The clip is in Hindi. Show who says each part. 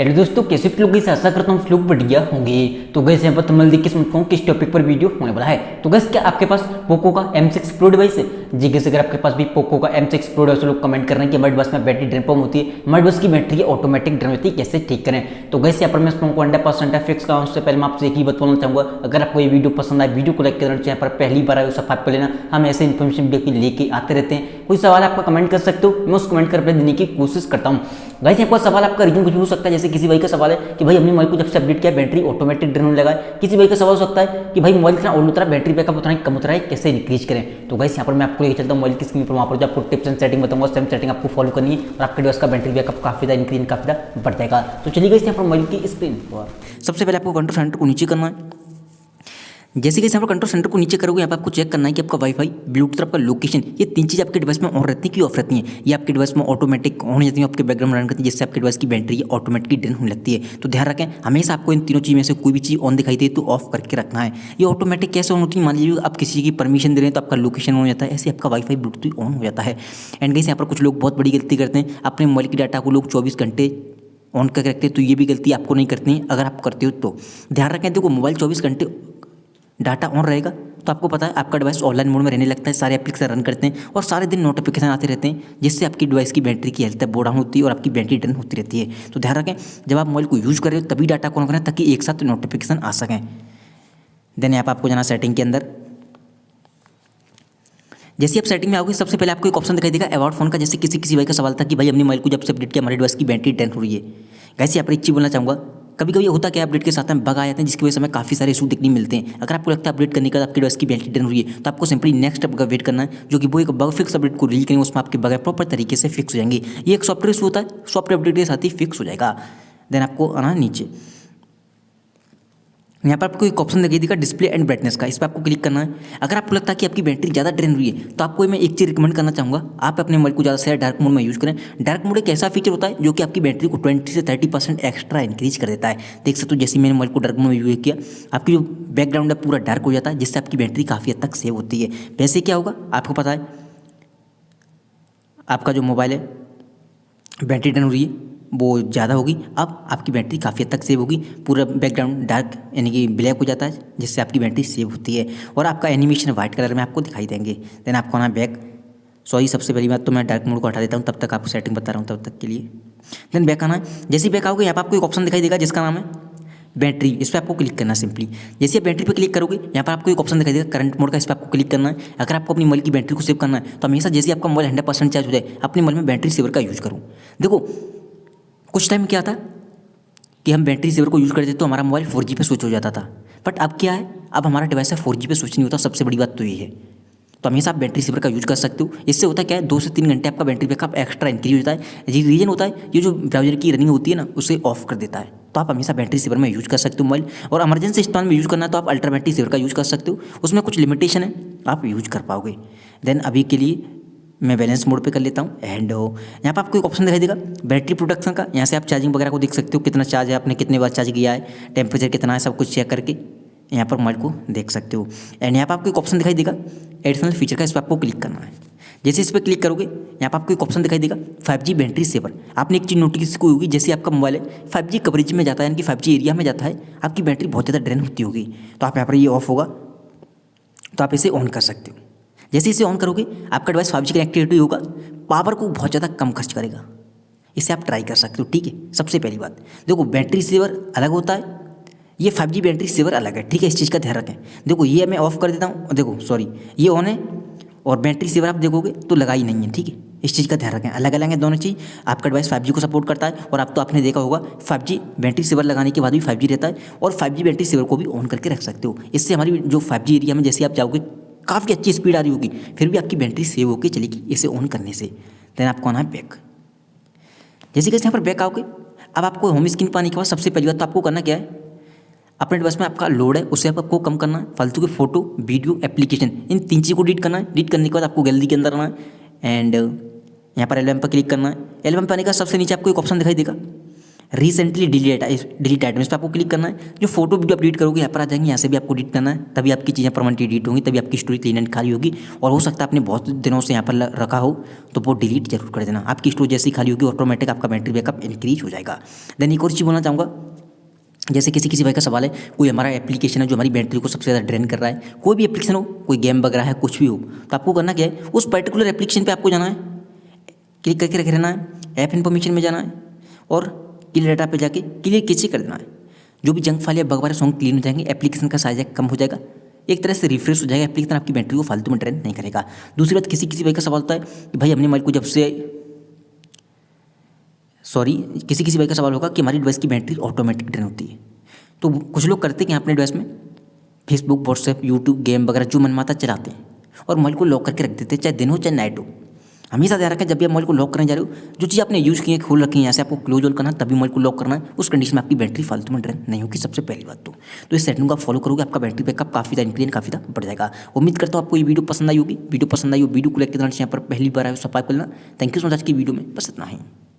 Speaker 1: हेलो दोस्तों, कैसे आप लोग? इसे आशा करता हूँ लोग बढ़िया होंगे। तो गैस यहाँ पर तुम देख के समझता हूँ किस टॉपिक पर वीडियो होने वाला है। तो गैस क्या आपके पास पोको का M6 प्रो डिवाइस है? जी गैस, अगर आपके पास भी पोको का M6 प्रो डिवाइस, लोग कमेंट कर रहे हैं कि हमारे बस में बैटरी ड्रेन प्रॉब्लम होती है, हमारे बस की बैटरी ऑटोमेटिक ड्रेन होती है, कैसे ठीक करें। तो गैस यहाँ पर मैं तुमको 100% फिक्स कराऊँ। उससे पहले मैं आपसे एक ही बात बोलना चाहूँगा, अगर आपको ये वीडियो पसंद आए, वीडियो को लाइक करना चाहिए। यहाँ पर पहली बार आए हो सब्सक्राइब कर लेना। हम ऐसे इन्फॉर्मेशन वीडियो की लेके आते रहते हैं। कोई सवाल आपका कमेंट कर सकते हो, मैं उस कमेंट कर देने की कोशिश करता हूँ। गाइस यहाँ पर सवाल आपका रीजन कुछ भी हो सकता है, जैसे किसी भाई का सवाल है कि भाई अपनी मोबाइल को जब से अपडेट किया बैटरी ऑटोमेटिक ड्रेन होने लगा है। किसी भाई का सवाल हो सकता है कि भाई मोबाइल कितना ऑन होता है, बैटरी बैकअप उतना ही कम होता है, कैसे इंक्रीज करें। तो गाइस यहाँ पर मैं आपको लेके चलता हूँ मोबाइल की स्क्रीन पर, वहाँ पर जो आपको टिप्स एंड सेटिंग बताऊंगा, सेम सेटिंग आपको फॉलो करनी है और आपके डिवाइस का बैटरी बैकअप काफी ज़्यादा इंक्रीज काफी ज़्यादा बढ़ जाएगा। तो चलिए गाइस यहाँ पर मोबाइल की स्क्रीन पर सबसे पहले आपको कंट्रोल सेंटर को नीचे करना है। जैसे कि यहाँ पर कंट्रोल सेंटर को नीचे करोगे, यहाँ पर आपको चेक करना है कि आपका वाईफाई, ब्लूटूथ, आपका लोकेशन, ये तीन चीज़ आपके डिवाइस में ऑन रहती है कि ऑफ रहती हैं। ये आपके डिवाइस में ऑटोमेटिक ऑन हो जाती है, आपके बैकग्राउंड रन करती है, जिससे आपके डिवाइस की बैटरी ऑटोमेटिकली ड्रेन होने लगती है। तो ध्यान रखें, हमेशा आपको इन तीनों चीज़ में से कोई भी चीज़ ऑन दिखाई दे तो ऑफ करके रखना है। ये ऑटोमेटिक कैसे ऑन होती है? मान लीजिए आप किसी की परमिशन दे रहे हैं तो आपका लोकेशन ऑन हो जाता है, ऐसे आपका वाईफाई ब्लूटूथ ऑन हो जाता है। एंड गाइस यहाँ पर कुछ लोग बहुत बड़ी गलती करते हैं, अपने मोबाइल की डाटा को लोग 24 घंटे ऑन करके रखते हैं। तो ये भी गलती आपको नहीं करनी है। अगर आप करते हो तो ध्यान रखें, देखो मोबाइल 24 घंटे डाटा ऑन रहेगा तो आपको पता है आपका डिवाइस ऑनलाइन मोड में रहने लगता है, सारे एप्लीकेशन रन करते हैं और सारे दिन नोटिफिकेशन आते रहते हैं, जिससे आपकी डिवाइस की बैटरी की हेल्थ डाउन होती है और आपकी बैटरी ड्रेन होती रहती है। तो ध्यान रखें, जब आप मोबाइल को यूज़ कर रहे हो तभी डाटा ऑन करें, ताकि एक साथ नोटिफिकेशन आ सकें। देन यहाँ पर आपको जाना सेटिंग के अंदर। जैसे आप सेटिंग में आओगे, सबसे पहले आपको एक ऑप्शन दिखाई देगा अबाउट फोन का। जैसे किसी भाई का सवाल था कि भाई अपनी मोबाइल को जब से अपडेट किया हमारे डिवाइस की बैटरी ड्रेन हो रही है। वैसे यहाँ पर एक चीज़ बोलना चाहूँगा, कभी कभी होता क्या, अपडेट के साथ में बग आ जाते हैं, जिसकी वजह से हमें काफ़ी सारे इशू दिखने मिलते हैं। अगर आपको लगता है अपडेट करने के बाद आपकी डिवाइस की बैटरी ड्रेन हो रही है, तो आपको सिंपली नेक्स्ट अपडेट वेट करना है, जो कि वो एक बग फिक्स अपडेट को रिलीज करेंगे, उसमें आपके बग प्रॉपर तरीके से फिक्स हो जाएंगे। ये एक सॉफ्टवेयर इशू होता है, सॉफ्टवेयर अपडेट के साथ ही फिक्स हो जाएगा। देन आपको आना नीचे, यहाँ पर आपको एक ऑप्शन दिखाई देगा डिस्प्ले एंड ब्राइटनेस का, इस पर आपको क्लिक करना है। अगर आपको लगता है कि आपकी बैटरी ज़्यादा ड्रेन हुई है, तो आपको मैं एक चीज़ रिकमेंड करना चाहूँगा, आप अपने मोबाइल को ज़्यादा से डार्क मोड में यूज़ करें। डार्क मोड एक ऐसा फीचर होता है जो कि आपकी बैटरी को 20 से 30% एक्स्ट्रा इंक्रीज कर देता है। देख सकते हो, जैसे मैंने मोबाइल को डार्क मोड में यूज़ किया, आपकी जो बैकग्राउंड है पूरा डार्क हो जाता है, जिससे आपकी बैटरी काफ़ी हद तक सेव होती है। वैसे क्या होगा आपको पता है, आपका जो मोबाइल है बैटरी ड्रेन हो रही है वो ज़्यादा होगी, अब आपकी बैटरी काफ़ी हद तक सेव होगी। पूरा बैकग्राउंड डार्क यानी कि ब्लैक हो जाता है, जिससे आपकी बैटरी सेव होती है और आपका एनिमेशन वाइट कलर में आपको दिखाई देंगे। देन आपको आना बैक। सॉरी, सबसे पहली बात तो मैं डार्क मोड को हटा देता हूँ, तब तक आपको सेटिंग बता रहा हूँ तब तक के लिए। देन बैक आना है। जैसे ही बैक आओगे, यहाँ पर आपको एक ऑप्शन दिखाई देगा जिसका नाम है बैटरी, इस पर आपको क्लिक करना सिंपली। जैसे आप बैटरी पर क्लिक करोगे, यहाँ पर आपको एक ऑप्शन दिखाई देगा करंट मोड का, इस पर आपको क्लिक करना है। अगर आपको अपनी मोबाइल की बैटरी को सेव करना है, तो हमेशा जैसे आपका मोबाइल 100% चार्ज हो जाए, अपने मोबाइल में बैटरी सेवर का यूज़ करूँ। देखो कुछ टाइम क्या था कि हम बैटरी सेवर को यूज़ करते तो हमारा मोबाइल 4G पे स्विच हो जाता था, बट अब क्या है, अब हमारा डिवाइस है 4G पे स्विच नहीं होता। सबसे बड़ी बात तो ये है। तो हमेशा आप बैटरी सेवर का यूज़ कर सकते हो। इससे होता क्या है, 2 से 3 घंटे आपका बैटरी बैकअप एक्स्ट्रा इंक्रीज होता है। ये रीजन होता है, ये जो ब्राउजर की रनिंग होती है ना, उसे ऑफ कर देता है। तो आप हमेशा बैटरी सेवर में यूज़ कर सकते हो मोबाइल, और इमरजेंसी इस्तेमाल में यूज़ करना है तो आप अल्ट्रा बैटरी सेवर का यूज़ कर सकते हो। उसमें कुछ लिमिटेशन है, आप यूज़ कर पाओगे। देन अभी के लिए मैं बैलेंस मोड पे कर लेता हूँ। एंड यहाँ पर आपको एक ऑप्शन दिखाई देगा बैटरी प्रोटेक्शन का। यहाँ से आप चार्जिंग वगैरह को देख सकते हो, कितना चार्ज है, आपने कितने बार चार्ज किया है, टेम्परेचर कितना है, सब कुछ चेक करके यहाँ पर मोबाइल को देख सकते हो। एंड यहाँ पर आपको एक ऑप्शन दिखाई देगा एडिशनल फीचर का, इस पर आपको क्लिक करना है। जैसे इस पर क्लिक करोगे, यहाँ पर आपको एक ऑप्शन दिखाई देगा 5G बैटरी सेवर। आपने एक चीज़ नोटिस की होगी, जैसे आपका मोबाइल है 5G कवरेज में जाता है, यानी कि 5G एरिया में जाता है, आपकी बैटरी बहुत ज़्यादा ड्रेन होती होगी। तो आप यहाँ पर ये ऑफ होगा तो आप इसे ऑन कर सकते हो। जैसे इसे ऑन करोगे, आपका डिवाइस 5G कनेक्टिविटी होगा, पावर को बहुत ज़्यादा कम खर्च करेगा। इसे आप ट्राई कर सकते हो, ठीक है। सबसे पहली बात देखो, बैटरी सेवर अलग होता है, ये 5G बैटरी सेवर अलग है, ठीक है। इस चीज़ का ध्यान रखें। देखो ये मैं ऑफ कर देता हूँ, देखो सॉरी ये ऑन है, और बैटरी सेवर आप देखोगे तो लगा ही नहीं है, ठीक है। इस चीज़ का ध्यान रखें, अलग अलग है दोनों चीज़। आपका डिवाइस 5G को सपोर्ट करता है, और अब तो आपने देखा होगा 5G बैटरी सेवर लगाने के बाद भी 5G रहता है, और 5G बैटरी सेवर को भी ऑन करके रख सकते हो। इससे हमारी जो 5G एरिया में जैसे आप जाओगे काफ़ी अच्छी स्पीड आ रही होगी, फिर भी आपकी बैटरी सेव होकर चलेगी इसे ऑन करने से। देन आपको आना है बैक। जैसे कि यहाँ पर बैक आओगे, अब आपको होम स्क्रीन पर आने के बाद सबसे पहली बात तो आपको करना क्या है, अपने डिवाइस में आपका लोड है उसे आपको कम करना है। फालतू के फोटो, वीडियो, एप्लीकेशन, इन 3 चीज़ को डिलीट करना है। डिलीट करने के बाद आपको गैलरी के अंदर आना है, एंड यहाँ पर एल्बम पर क्लिक करना है। एल्बम पर आने का सबसे नीचे आपको एक ऑप्शन दिखाई देगा रिसेंटली डिलीट आइटम, इस पर आपको क्लिक करना है। जो फोटो वीडियो आप डिलीट करोगे यहाँ पर आ जाएंगे, यहाँ से भी आपको डिलीट करना है, तभी आपकी चीज़ें परमानेंटली डिलीट होंगी, तभी आपकी स्टोरेज क्लीन एंड खाली होगी। और हो सकता है आपने बहुत दिनों से यहाँ पर रखा हो तो वो डिलीट जरूर कर देना। आपकी स्टोरेज जैसी खाली होगी ऑटोमेटिक आपका बैटरी बैकअप इंक्रीज हो जाएगा। देन एक और चीज़ बोलना चाहूँगा, जैसे किसी भाई का सवाल है, कोई हमारा एप्लीकेशन है जो हमारी बैटरी को सबसे ज़्यादा ड्रेन कर रहा है, कोई भी एप्लीकेशन हो, कोई गेम वगैरह है, कुछ भी हो, तो आपको करना क्या है, उस पर्टिकुलर एप्लीकेशन पे आपको जाना है, क्लिक करके रख रहना है, ऐप इन्फॉर्मेशन में जाना है और क्लियर डाटा पे जाके क्लियर कैसे कर देना है। जो भी जंक फाइल या बग वाले सॉन्ग क्लीन हो जाएंगे, एप्लीकेशन का साइज कम हो जाएगा, एक तरह से रिफ्रेश हो जाएगा एप्लीकेशन, आपकी बैटरी को फालतू में ड्रेन नहीं करेगा। दूसरी बात, किसी भाई का सवाल होता है कि भाई हमने मोबाइल को जब से किसी भाई का सवाल होगा कि हमारी डिवाइस की बैटरी ऑटोमेटिक ड्रेन होती है। तो कुछ लोग करते हैं कि अपने डिवाइस में फेसबुक, व्हाट्सएप, यूट्यूब, गेम वगैरह जो मनमाता चलाते हैं और मोबाइल को लॉक करके रख देते हैं, चाहे दिन हो चाहे नाइट हो। हमेशा ध्यान रखें, जब भी आप मोबाइल को लॉक करने जा रहे हो, जो चीज़ आपने यूज़ की है, खोल रखी है, यहाँ से आपको क्लोज ऑल करना, तभी मोबाइल को लॉक करना है। उस कंडीशन में आपकी बैटरी फालतू में ड्रेन नहीं होगी, सबसे पहली बात तो इस सेटिंग को आप फॉलो करोगे, आपका बैटरी बैकअप काफ़ी ज़्यादा इंक्रीज, काफ़ी ज़्यादा बढ़ जाएगा। उम्मीद करता हूँ आपको ये वीडियो पसंद आई होगी। वीडियो पसंद आई हो, वीडियो को लाइक के यहाँ पर पहली बार आए सब्सक्राइब कर लेना। Thank you so much. आज की वीडियो में बस इतना ही।